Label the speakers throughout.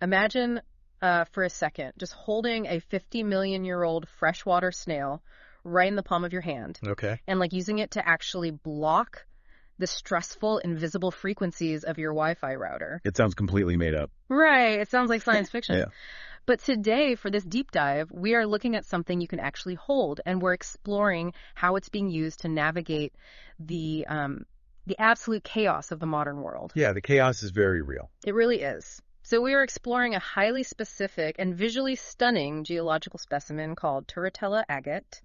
Speaker 1: Imagine for a second just holding a 50-million-year-old freshwater snail right in the palm of your hand.
Speaker 2: Okay.
Speaker 1: And like using it to actually block the stressful, invisible frequencies of your Wi-Fi router.
Speaker 2: It sounds completely made up.
Speaker 1: Right. It sounds like science fiction.
Speaker 2: Yeah.
Speaker 1: But today, for this deep dive, we are looking at something you can actually hold, and we're exploring how it's being used to navigate the absolute chaos of the modern world.
Speaker 2: Yeah, the chaos is very real.
Speaker 1: It really is. So we are exploring a highly specific and visually stunning geological specimen called Turritella Agate,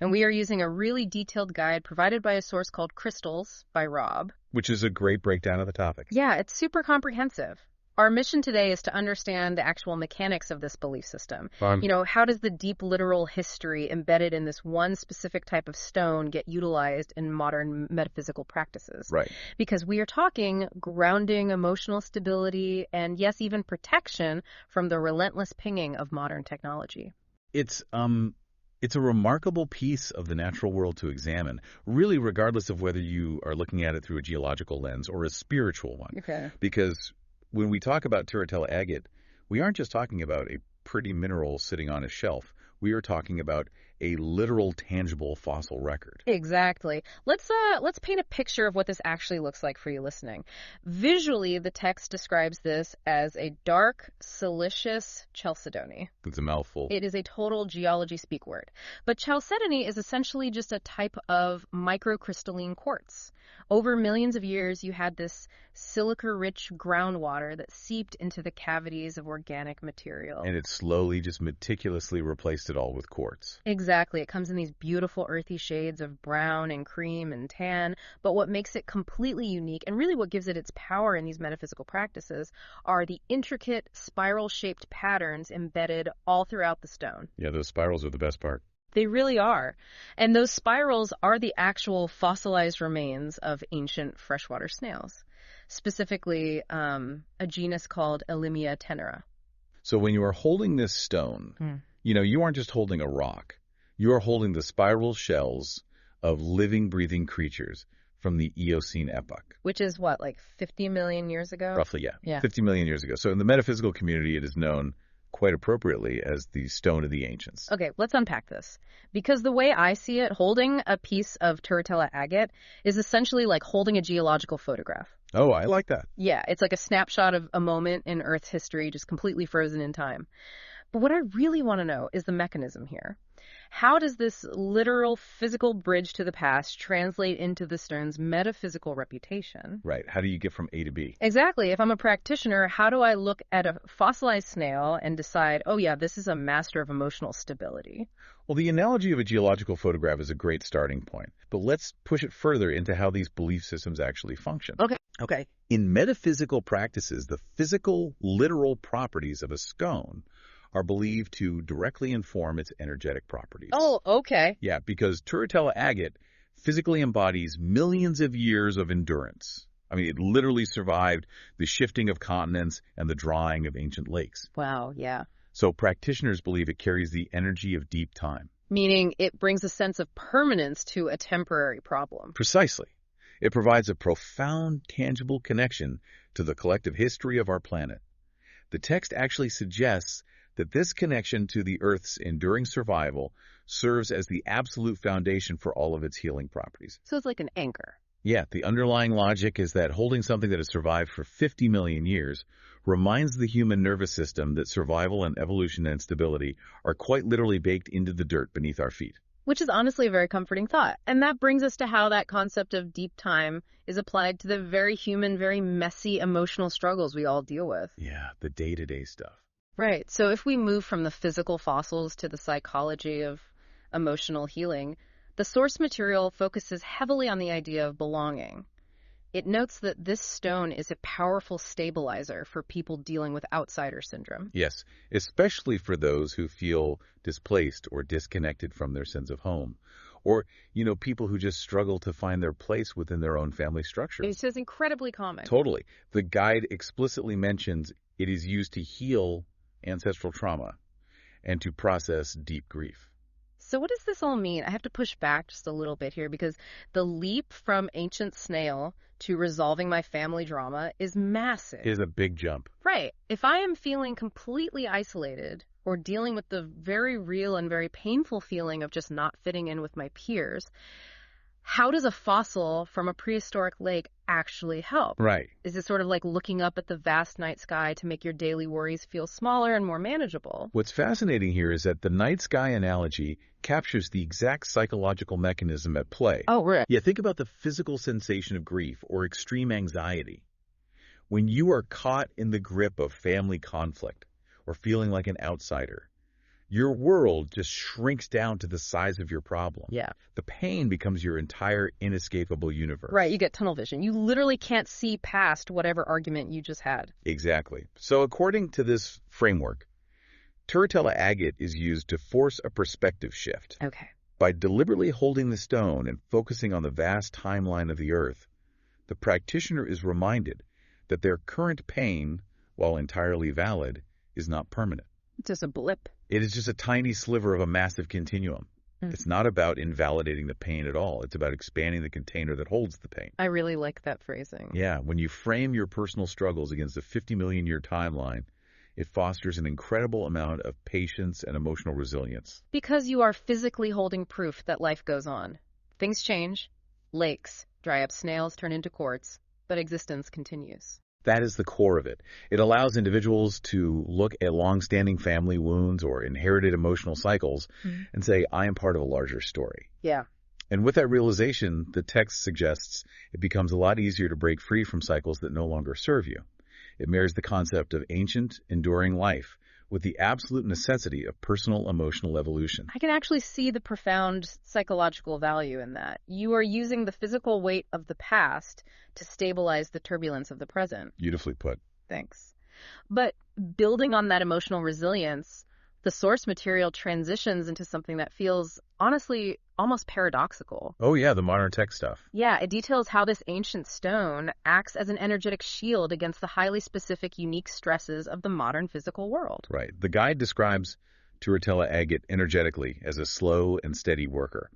Speaker 1: and we are using a really detailed guide provided by a source called Crystals by Rob.
Speaker 2: Which is a great breakdown of the topic.
Speaker 1: Yeah, it's super comprehensive. Our mission today is to understand the actual mechanics of this belief system.
Speaker 2: Fun.
Speaker 1: You know, how does the deep literal history embedded in this one specific type of stone get utilized in modern metaphysical practices?
Speaker 2: Right.
Speaker 1: Because we are talking grounding, emotional stability, and yes, even protection from the relentless pinging of modern technology.
Speaker 2: It's a remarkable piece of the natural world to examine, really regardless of whether you are looking at it through a geological lens or a spiritual one.
Speaker 1: Okay.
Speaker 2: Because when we talk about Turritella agate, we aren't just talking about a pretty mineral sitting on a shelf. We are talking about a literal, tangible fossil record.
Speaker 1: Exactly. Let's paint a picture of what this actually looks like for you listening. Visually, the text describes this as a dark, silicious chalcedony.
Speaker 2: It's a mouthful.
Speaker 1: It is a total geology speak word. But chalcedony is essentially just a type of microcrystalline quartz. Over millions of years, you had this silica-rich groundwater that seeped into the cavities of organic material.
Speaker 2: And it slowly, just meticulously replaced it all with quartz.
Speaker 1: Exactly. It comes in these beautiful earthy shades of brown and cream and tan. But what makes it completely unique, and really what gives it its power in these metaphysical practices, are the intricate spiral-shaped patterns embedded all throughout the stone.
Speaker 2: Yeah, those spirals are the best part.
Speaker 1: They really are. And those spirals are the actual fossilized remains of ancient freshwater snails, specifically a genus called Elimia tenera.
Speaker 2: So when you are holding this stone, you aren't just holding a rock. You are holding the spiral shells of living, breathing creatures from the Eocene epoch.
Speaker 1: Which is what, like 50 million years ago?
Speaker 2: Roughly, yeah. 50 million years ago. So in the metaphysical community, it is known quite appropriately as the Stone of the Ancients.
Speaker 1: Okay, let's unpack this. Because the way I see it, holding a piece of Turritella agate is essentially like holding a geological photograph.
Speaker 2: Oh, I like that.
Speaker 1: Yeah, it's like a snapshot of a moment in Earth's history, just completely frozen in time. But what I really want to know is the mechanism here. How does this literal physical bridge to the past translate into the stone's metaphysical reputation?
Speaker 2: Right. How do you get from A to B?
Speaker 1: Exactly. If I'm a practitioner, how do I look at a fossilized snail and decide, oh yeah, this is a master of emotional stability?
Speaker 2: Well, the analogy of a geological photograph is a great starting point. But let's push it further into how these belief systems actually function.
Speaker 1: Okay.
Speaker 2: In metaphysical practices, the physical, literal properties of a stone are believed to directly inform its energetic properties.
Speaker 1: Oh, okay.
Speaker 2: Yeah, because Turritella agate physically embodies millions of years of endurance. I mean, it literally survived the shifting of continents and the drying of ancient lakes.
Speaker 1: Wow, yeah.
Speaker 2: So practitioners believe it carries the energy of deep time.
Speaker 1: Meaning it brings a sense of permanence to a temporary problem.
Speaker 2: Precisely. It provides a profound, tangible connection to the collective history of our planet. The text actually suggests that this connection to the Earth's enduring survival serves as the absolute foundation for all of its healing properties.
Speaker 1: So it's like an anchor.
Speaker 2: Yeah, the underlying logic is that holding something that has survived for 50 million years reminds the human nervous system that survival and evolution and stability are quite literally baked into the dirt beneath our feet.
Speaker 1: Which is honestly a very comforting thought. And that brings us to how that concept of deep time is applied to the very human, very messy emotional struggles we all deal with.
Speaker 2: Yeah, the day-to-day stuff.
Speaker 1: Right. So if we move from the physical fossils to the psychology of emotional healing, the source material focuses heavily on the idea of belonging. It notes that this stone is a powerful stabilizer for people dealing with outsider syndrome.
Speaker 2: Yes, especially for those who feel displaced or disconnected from their sense of home. Or, people who just struggle to find their place within their own family structure.
Speaker 1: It's just incredibly common.
Speaker 2: Totally. The guide explicitly mentions it is used to heal ancestral trauma and to process deep grief.
Speaker 1: So what does this all mean? I have to push back just a little bit here because the leap from ancient Snail to resolving my family drama is massive.
Speaker 2: It is a big jump.
Speaker 1: Right. If I am feeling completely isolated or dealing with the very real and very painful feeling of just not fitting in with my peers, how does a fossil from a prehistoric lake actually help?
Speaker 2: Right.
Speaker 1: Is it sort of like looking up at the vast night sky to make your daily worries feel smaller and more manageable?
Speaker 2: What's fascinating here is that the night sky analogy captures the exact psychological mechanism at play.
Speaker 1: Oh, right.
Speaker 2: Yeah, think about the physical sensation of grief or extreme anxiety. When you are caught in the grip of family conflict or feeling like an outsider, your world just shrinks down to the size of your problem.
Speaker 1: Yeah.
Speaker 2: The pain becomes your entire inescapable universe.
Speaker 1: Right, you get tunnel vision. You literally can't see past whatever argument you just had.
Speaker 2: Exactly. So according to this framework, Turritella Agate is used to force a perspective shift.
Speaker 1: Okay.
Speaker 2: By deliberately holding the stone and focusing on the vast timeline of the earth, the practitioner is reminded that their current pain, while entirely valid, is not permanent.
Speaker 1: It's just a blip.
Speaker 2: It is just a tiny sliver of a massive continuum. It's not about invalidating the pain at all. It's about expanding the container that holds the pain.
Speaker 1: I really like that phrasing.
Speaker 2: Yeah, when you frame your personal struggles against a 50 million year timeline, it fosters an incredible amount of patience and emotional resilience.
Speaker 1: Because you are physically holding proof that life goes on. Things change. Lakes dry up, snails turn into quartz, but existence continues.
Speaker 2: That is the core of it. It allows individuals to look at long-standing family wounds or inherited emotional cycles and say, I am part of a larger story.
Speaker 1: Yeah.
Speaker 2: And with that realization, the text suggests it becomes a lot easier to break free from cycles that no longer serve you. It marries the concept of ancient, enduring life with the absolute necessity of personal emotional evolution.
Speaker 1: I can actually see the profound psychological value in that. You are using the physical weight of the past to stabilize the turbulence of the present.
Speaker 2: Beautifully put.
Speaker 1: Thanks. But building on that emotional resilience, the source material transitions into something that feels, honestly, almost paradoxical.
Speaker 2: Oh yeah, the modern tech stuff.
Speaker 1: Yeah, it details how this ancient stone acts as an energetic shield against the highly specific, unique stresses of the modern physical world.
Speaker 2: Right. The guide describes Turritella Agate energetically as a slow and steady worker.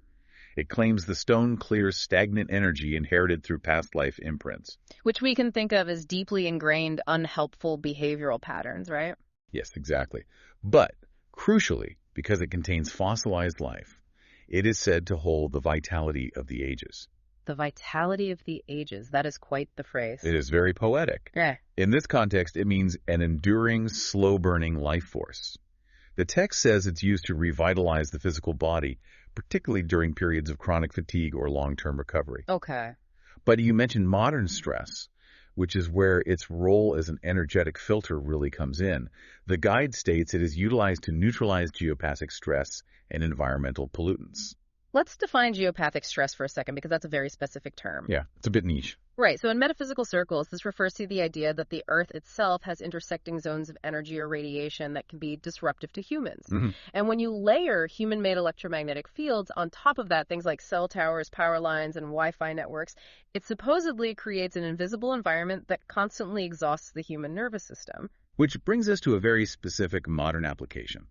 Speaker 2: It claims the stone clears stagnant energy inherited through past life imprints.
Speaker 1: Which we can think of as deeply ingrained, unhelpful behavioral patterns, right?
Speaker 2: Yes, exactly. But, crucially, because it contains fossilized life, it is said to hold the vitality of the ages.
Speaker 1: The vitality of the ages. That is quite the phrase.
Speaker 2: It is very poetic.
Speaker 1: Yeah.
Speaker 2: In this context, it means an enduring, slow-burning life force. The text says it's used to revitalize the physical body, particularly during periods of chronic fatigue or long-term recovery.
Speaker 1: Okay.
Speaker 2: But you mentioned modern stress, which is where its role as an energetic filter really comes in. The guide states it is utilized to neutralize geopathic stress and environmental pollutants.
Speaker 1: Let's define geopathic stress for a second, because that's a very specific term.
Speaker 2: Yeah, it's a bit niche.
Speaker 1: Right. So in metaphysical circles, this refers to the idea that the Earth itself has intersecting zones of energy or radiation that can be disruptive to humans. And when you layer human-made electromagnetic fields on top of that, things like cell towers, power lines, and Wi-Fi networks, it supposedly creates an invisible environment that constantly exhausts the human nervous system.
Speaker 2: Which brings us to a very specific modern application.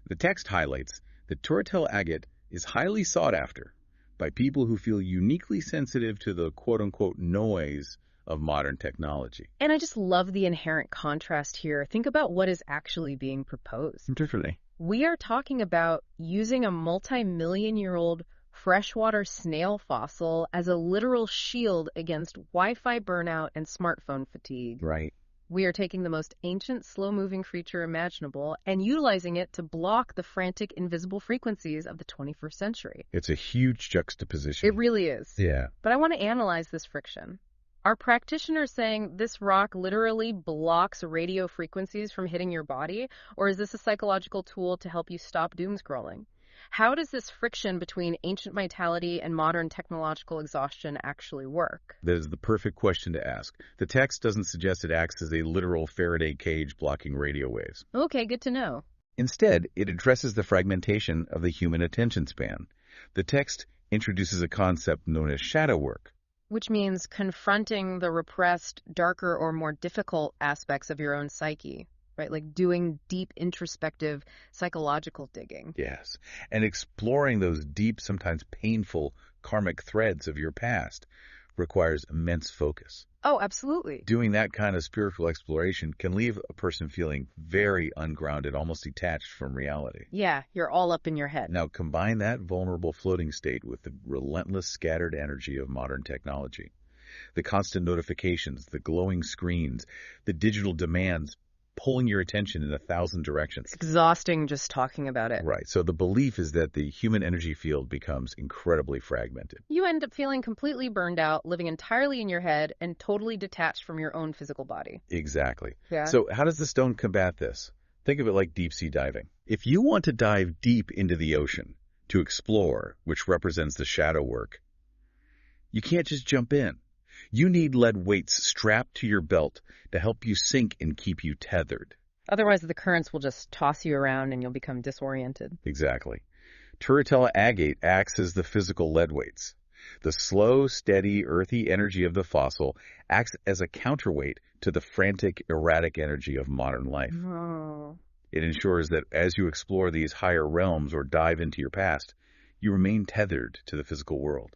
Speaker 2: The text highlights that Turritella Agate is highly sought after by people who feel uniquely sensitive to the quote-unquote noise of modern technology.
Speaker 1: And I just love the inherent contrast here. Think about what is actually being proposed.
Speaker 2: Particularly.
Speaker 1: We are talking about using a multi-million-year-old freshwater snail fossil as a literal shield against Wi-Fi burnout and smartphone fatigue.
Speaker 2: Right.
Speaker 1: We are taking the most ancient, slow-moving creature imaginable and utilizing it to block the frantic, invisible frequencies of the 21st century.
Speaker 2: It's a huge juxtaposition.
Speaker 1: It really is.
Speaker 2: Yeah.
Speaker 1: But I want to analyze this friction. Are practitioners saying this rock literally blocks radio frequencies from hitting your body, or is this a psychological tool to help you stop doom scrolling? How does this friction between ancient vitality and modern technological exhaustion actually work?
Speaker 2: That is the perfect question to ask. The text doesn't suggest it acts as a literal Faraday cage blocking radio waves.
Speaker 1: Okay, good to know.
Speaker 2: Instead, it addresses the fragmentation of the human attention span. The text introduces a concept known as shadow work.
Speaker 1: Which means confronting the repressed, darker, or more difficult aspects of your own psyche. right? Like doing deep introspective psychological digging.
Speaker 2: Yes, and exploring those deep, sometimes painful karmic threads of your past requires immense focus.
Speaker 1: Oh, absolutely.
Speaker 2: Doing that kind of spiritual exploration can leave a person feeling very ungrounded, almost detached from reality.
Speaker 1: Yeah, you're all up in your head.
Speaker 2: Now, combine that vulnerable floating state with the relentless scattered energy of modern technology. The constant notifications, the glowing screens, the digital demands pulling your attention in 1,000 directions.
Speaker 1: It's exhausting just talking about it.
Speaker 2: Right. So the belief is that the human energy field becomes incredibly fragmented.
Speaker 1: You end up feeling completely burned out, living entirely in your head, and totally detached from your own physical body.
Speaker 2: Exactly.
Speaker 1: Yeah.
Speaker 2: So how does the stone combat this? Think of it like deep sea diving. If you want to dive deep into the ocean to explore, which represents the shadow work, you can't just jump in. You need lead weights strapped to your belt to help you sink and keep you tethered.
Speaker 1: Otherwise, the currents will just toss you around and you'll become disoriented.
Speaker 2: Exactly. Turritella Agate acts as the physical lead weights. The slow, steady, earthy energy of the fossil acts as a counterweight to the frantic, erratic energy of modern life.
Speaker 1: Oh.
Speaker 2: It ensures that as you explore these higher realms or dive into your past, you remain tethered to the physical world.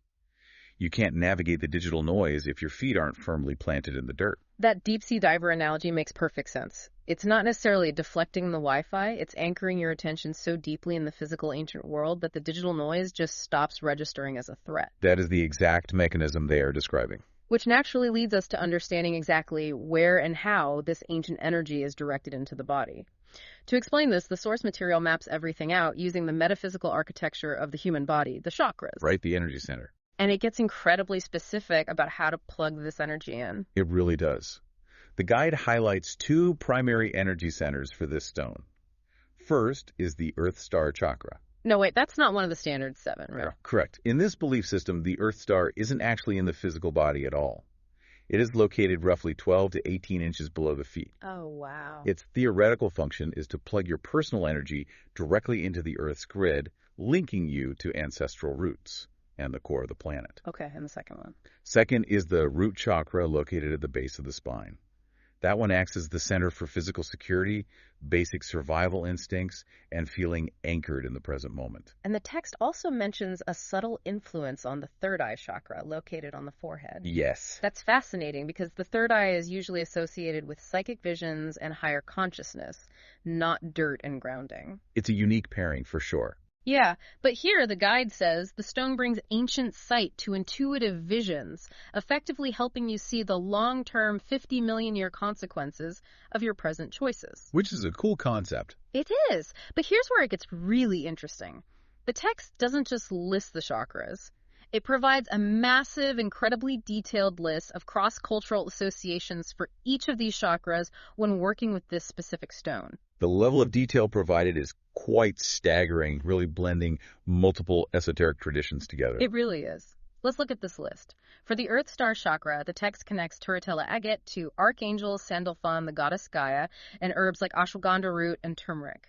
Speaker 2: You can't navigate the digital noise if your feet aren't firmly planted in the dirt.
Speaker 1: That deep-sea diver analogy makes perfect sense. It's not necessarily deflecting the Wi-Fi, it's anchoring your attention so deeply in the physical ancient world that the digital noise just stops registering as a threat.
Speaker 2: That is the exact mechanism they are describing.
Speaker 1: Which naturally leads us to understanding exactly where and how this ancient energy is directed into the body. To explain this, the source material maps everything out using the metaphysical architecture of the human body, the chakras.
Speaker 2: Right, the energy center.
Speaker 1: And it gets incredibly specific about how to plug this energy in.
Speaker 2: It really does. The guide highlights two primary energy centers for this stone. First is the Earth Star chakra.
Speaker 1: No, wait, that's not one of the standard 7, right?
Speaker 2: Yeah, correct. In this belief system, the Earth Star isn't actually in the physical body at all. It is located roughly 12 to 18 inches below the feet.
Speaker 1: Oh, wow.
Speaker 2: Its theoretical function is to plug your personal energy directly into the Earth's grid, linking you to ancestral roots and the core of the planet.
Speaker 1: Okay, and the second one?
Speaker 2: Second is the root chakra located at the base of the spine. That one acts as the center for physical security, basic survival instincts, and feeling anchored in the present moment.
Speaker 1: And the text also mentions a subtle influence on the third eye chakra located on the forehead.
Speaker 2: Yes.
Speaker 1: That's fascinating because the third eye is usually associated with psychic visions and higher consciousness, not dirt and grounding.
Speaker 2: It's a unique pairing for sure.
Speaker 1: Yeah, but here the guide says the stone brings ancient sight to intuitive visions, effectively helping you see the long-term 50 million year consequences of your present choices.
Speaker 2: Which is a cool concept.
Speaker 1: It is, but here's where it gets really interesting. The text doesn't just list the chakras. It provides a massive, incredibly detailed list of cross-cultural associations for each of these chakras when working with this specific stone.
Speaker 2: The level of detail provided is quite staggering, really blending multiple esoteric traditions together.
Speaker 1: It really is. Let's look at this list. For the Earth Star chakra, the text connects Turritella Agate to archangels Sandalphon, the goddess Gaia, and herbs like ashwagandha root and turmeric.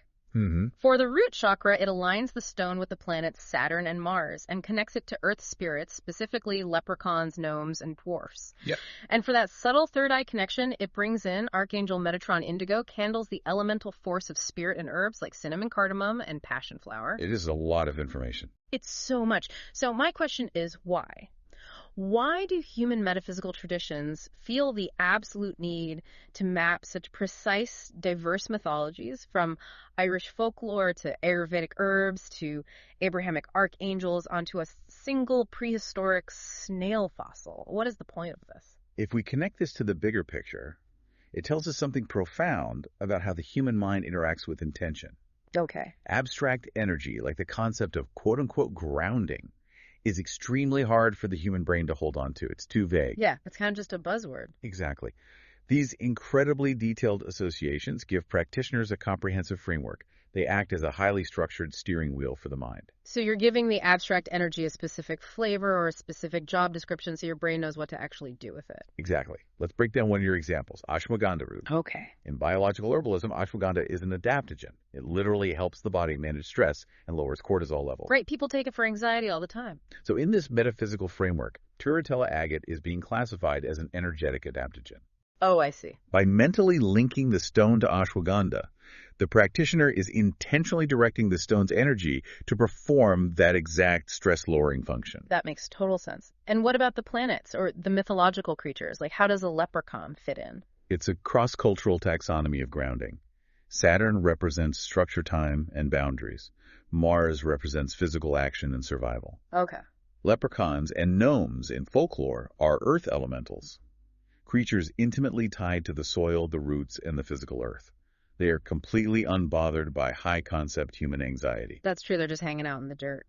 Speaker 1: For the root chakra, it aligns the stone with the planets Saturn and Mars and connects it to earth spirits, specifically leprechauns, gnomes, and dwarfs.
Speaker 2: Yep.
Speaker 1: And for that subtle third eye connection, it brings in Archangel Metatron Indigo, candles the elemental force of spirit and herbs like cinnamon, cardamom, and passion flower.
Speaker 2: It is a lot of information.
Speaker 1: It's so much. So my question is why? Why do human metaphysical traditions feel the absolute need to map such precise, diverse mythologies, from Irish folklore to Ayurvedic herbs to Abrahamic archangels, onto a single prehistoric snail fossil? What is the point of this?
Speaker 2: If we connect this to the bigger picture, it tells us something profound about how the human mind interacts with intention.
Speaker 1: Okay.
Speaker 2: Abstract energy, like the concept of quote-unquote grounding, is extremely hard for the human brain to hold on to. It's too vague.
Speaker 1: Yeah, it's kind of just a buzzword.
Speaker 2: Exactly. These incredibly detailed associations give practitioners a comprehensive framework. They act as a highly structured steering wheel for the mind.
Speaker 1: So you're giving the abstract energy a specific flavor or a specific job description so your brain knows what to actually do with it.
Speaker 2: Exactly. Let's break down one of your examples. Ashwagandha root.
Speaker 1: Okay.
Speaker 2: In biological herbalism, ashwagandha is an adaptogen. It literally helps the body manage stress and lowers cortisol levels.
Speaker 1: Great. People take it for anxiety all the time.
Speaker 2: So in this metaphysical framework, Turritella agate is being classified as an energetic adaptogen.
Speaker 1: Oh, I see.
Speaker 2: By mentally linking the stone to ashwagandha, the practitioner is intentionally directing the stone's energy to perform that exact stress-lowering function.
Speaker 1: That makes total sense. And what about the planets or the mythological creatures? Like, how does a leprechaun fit in?
Speaker 2: It's a cross-cultural taxonomy of grounding. Saturn represents structure, time, and boundaries. Mars represents physical action and survival.
Speaker 1: Okay.
Speaker 2: Leprechauns and gnomes in folklore are earth elementals, creatures intimately tied to the soil, the roots, and the physical earth. They are completely unbothered by high-concept human anxiety.
Speaker 1: That's true. They're just hanging out in the dirt.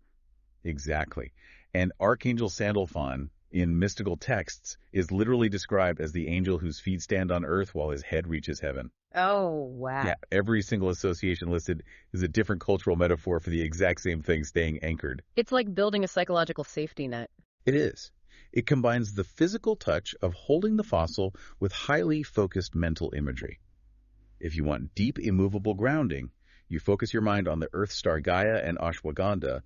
Speaker 2: Exactly. And Archangel Sandalphon in mystical texts is literally described as the angel whose feet stand on earth while his head reaches heaven.
Speaker 1: Oh, wow.
Speaker 2: Yeah, every single association listed is a different cultural metaphor for the exact same thing, staying anchored.
Speaker 1: It's like building a psychological safety net.
Speaker 2: It is. It combines the physical touch of holding the fossil with highly focused mental imagery. If you want deep, immovable grounding, you focus your mind on the earth star Gaia and ashwagandha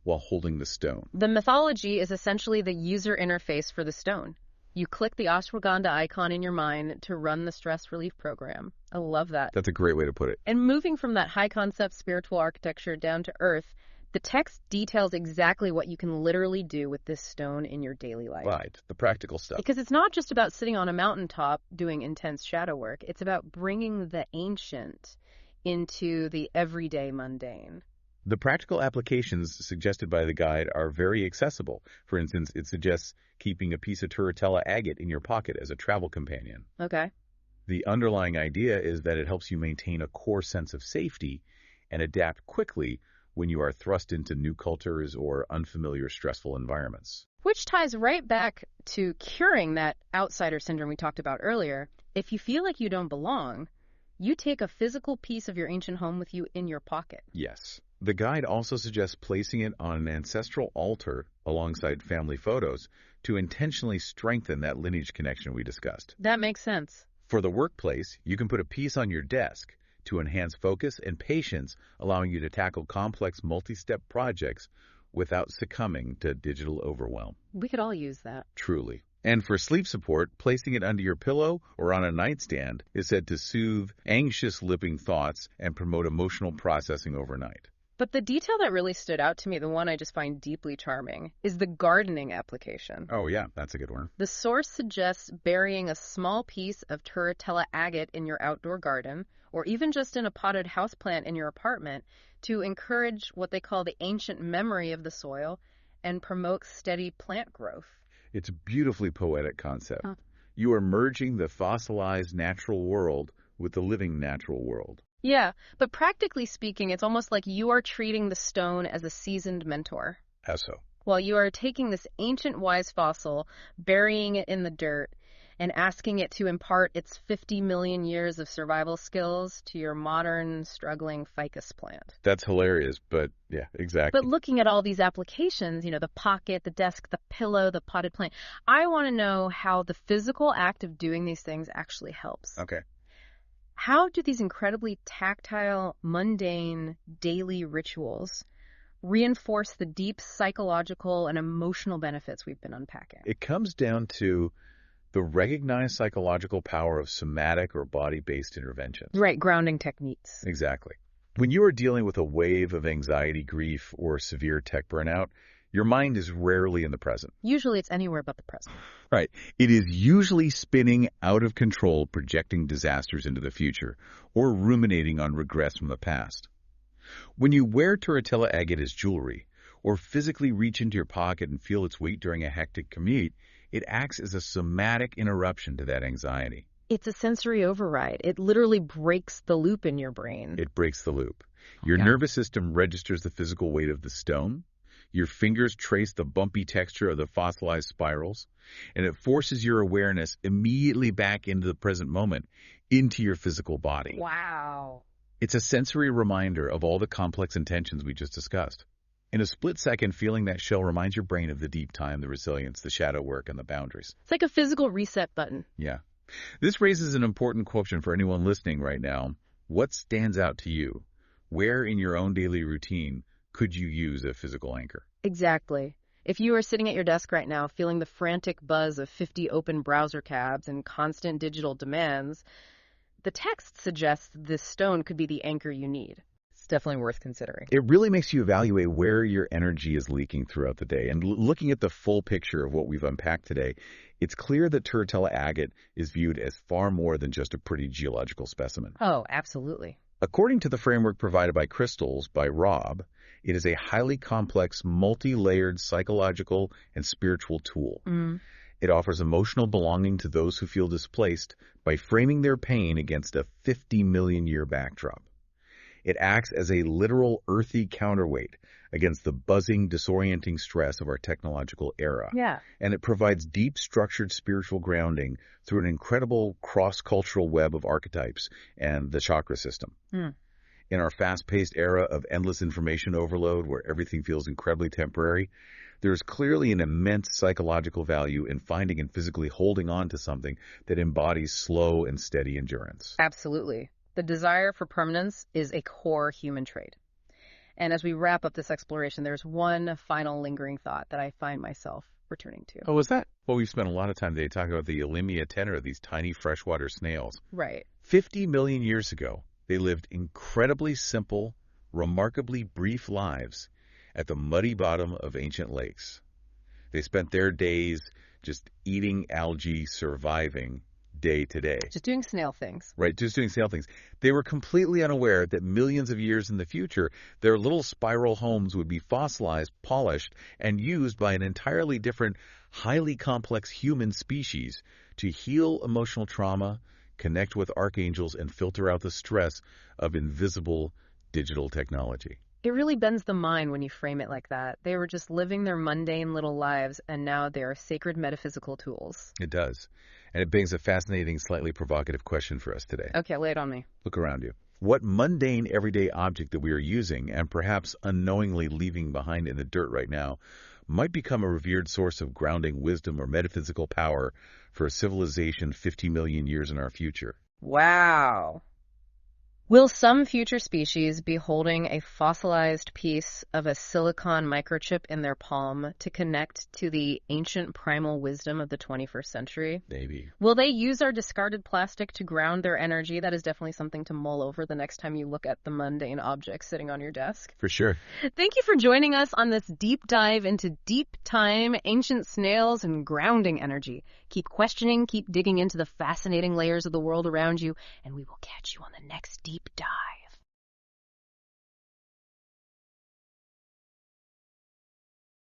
Speaker 2: while holding the stone.
Speaker 1: The mythology is essentially the user interface for the stone. You click the ashwagandha icon in your mind to run the stress relief program. I love that.
Speaker 2: That's a great way to put it.
Speaker 1: And moving from that high-concept spiritual architecture down to earth, the text details exactly what you can literally do with this stone in your daily life.
Speaker 2: Right, the practical stuff.
Speaker 1: Because it's not just about sitting on a mountaintop doing intense shadow work. It's about bringing the ancient into the everyday mundane.
Speaker 2: The practical applications suggested by the guide are very accessible. For instance, it suggests keeping a piece of Turritella Agate in your pocket as a travel companion.
Speaker 1: Okay.
Speaker 2: The underlying idea is that it helps you maintain a core sense of safety and adapt quickly when you are thrust into new cultures or unfamiliar, stressful environments.
Speaker 1: Which ties right back to curing that outsider syndrome we talked about earlier. If you feel like you don't belong, you take a physical piece of your ancient home with you in your pocket.
Speaker 2: Yes. The guide also suggests placing it on an ancestral altar alongside family photos to intentionally strengthen that lineage connection we discussed.
Speaker 1: That makes sense.
Speaker 2: For the workplace, you can put a piece on your desk to enhance focus and patience, allowing you to tackle complex multi-step projects without succumbing to digital overwhelm.
Speaker 1: We could all use that.
Speaker 2: Truly. And for sleep support, placing it under your pillow or on a nightstand is said to soothe anxious living thoughts and promote emotional processing overnight.
Speaker 1: But the detail that really stood out to me, the one I just find deeply charming, is the gardening application.
Speaker 2: Oh yeah, that's a good one.
Speaker 1: The source suggests burying a small piece of Turritella Agate in your outdoor garden, or even just in a potted houseplant in your apartment, to encourage what they call the ancient memory of the soil and promote steady plant growth.
Speaker 2: It's a beautifully poetic concept.
Speaker 1: Huh.
Speaker 2: You are merging the fossilized natural world with the living natural world.
Speaker 1: Yeah, but practically speaking, it's almost like you are treating the stone as a seasoned mentor.
Speaker 2: How so?
Speaker 1: While you are taking this ancient wise fossil, burying it in the dirt, and asking it to impart its 50 million years of survival skills to your modern, struggling ficus plant.
Speaker 2: That's hilarious, but yeah, exactly.
Speaker 1: But looking at all these applications, the pocket, the desk, the pillow, the potted plant, I want to know how the physical act of doing these things actually helps.
Speaker 2: Okay.
Speaker 1: How do these incredibly tactile, mundane, daily rituals reinforce the deep psychological and emotional benefits we've been unpacking?
Speaker 2: It comes down to the recognized psychological power of somatic or body-based interventions.
Speaker 1: Right, grounding techniques.
Speaker 2: Exactly. When you are dealing with a wave of anxiety, grief, or severe tech burnout, your mind is rarely in the present.
Speaker 1: Usually it's anywhere but the present.
Speaker 2: Right. It is usually spinning out of control, projecting disasters into the future, or ruminating on regrets from the past. When you wear Turritella Agate as jewelry, or physically reach into your pocket and feel its weight during a hectic commute, it acts as a somatic interruption to that anxiety.
Speaker 1: It's a sensory override. It literally breaks the loop in your brain.
Speaker 2: It breaks the loop. Your nervous system registers the physical weight of the stone. Your fingers trace the bumpy texture of the fossilized spirals, and it forces your awareness immediately back into the present moment, into your physical body.
Speaker 1: Wow.
Speaker 2: It's a sensory reminder of all the complex intentions we just discussed. In a split second, feeling that shell reminds your brain of the deep time, the resilience, the shadow work, and the boundaries.
Speaker 1: It's like a physical reset button.
Speaker 2: Yeah. This raises an important question for anyone listening right now. What stands out to you? Where in your own daily routine could you use a physical anchor?
Speaker 1: Exactly. If you are sitting at your desk right now feeling the frantic buzz of 50 open browser tabs and constant digital demands, the text suggests this stone could be the anchor you need. It's definitely worth considering.
Speaker 2: It really makes you evaluate where your energy is leaking throughout the day. And looking at the full picture of what we've unpacked today, it's clear that Turritella agate is viewed as far more than just a pretty geological specimen.
Speaker 1: Oh, absolutely.
Speaker 2: According to the framework provided by Crystals by Rob, it is a highly complex, multi-layered psychological and spiritual tool. It offers emotional belonging to those who feel displaced by framing their pain against a 50 million year backdrop. It acts as a literal earthy counterweight against the buzzing, disorienting stress of our technological era.
Speaker 1: Yeah.
Speaker 2: And it provides deep, structured spiritual grounding through an incredible cross-cultural web of archetypes and the chakra system. In our fast-paced era of endless information overload where everything feels incredibly temporary, there is clearly an immense psychological value in finding and physically holding on to something that embodies slow and steady endurance.
Speaker 1: Absolutely. The desire for permanence is a core human trait. And as we wrap up this exploration, there's one final lingering thought that I find myself returning to.
Speaker 2: Oh, is that? Well, we've spent a lot of time today talking about the Elimia tenor, these tiny freshwater snails.
Speaker 1: Right.
Speaker 2: 50 million years ago, they lived incredibly simple, remarkably brief lives at the muddy bottom of ancient lakes. They spent their days just eating algae, surviving day to day.
Speaker 1: Just doing snail things.
Speaker 2: Right, just doing snail things. They were completely unaware that millions of years in the future, their little spiral homes would be fossilized, polished, and used by an entirely different, highly complex human species to heal emotional trauma, connect with archangels, and filter out the stress of invisible digital technology.
Speaker 1: It really bends the mind when you frame it like that. They were just living their mundane little lives, and now they are sacred metaphysical tools.
Speaker 2: It does. And it begs a fascinating, slightly provocative question for us today.
Speaker 1: Okay, lay it on me.
Speaker 2: Look around you. What mundane, everyday object that we are using and perhaps unknowingly leaving behind in the dirt right now might become a revered source of grounding wisdom or metaphysical power for a civilization 50 million years in our future?
Speaker 1: Wow. Will some future species be holding a fossilized piece of a silicon microchip in their palm to connect to the ancient primal wisdom of the 21st century?
Speaker 2: Maybe.
Speaker 1: Will they use our discarded plastic to ground their energy? That is definitely something to mull over the next time you look at the mundane object sitting on your desk.
Speaker 2: For sure.
Speaker 1: Thank you for joining us on this deep dive into deep time, ancient snails, and grounding energy. Keep questioning, keep digging into the fascinating layers of the world around you, and we will catch you on the next deep dive.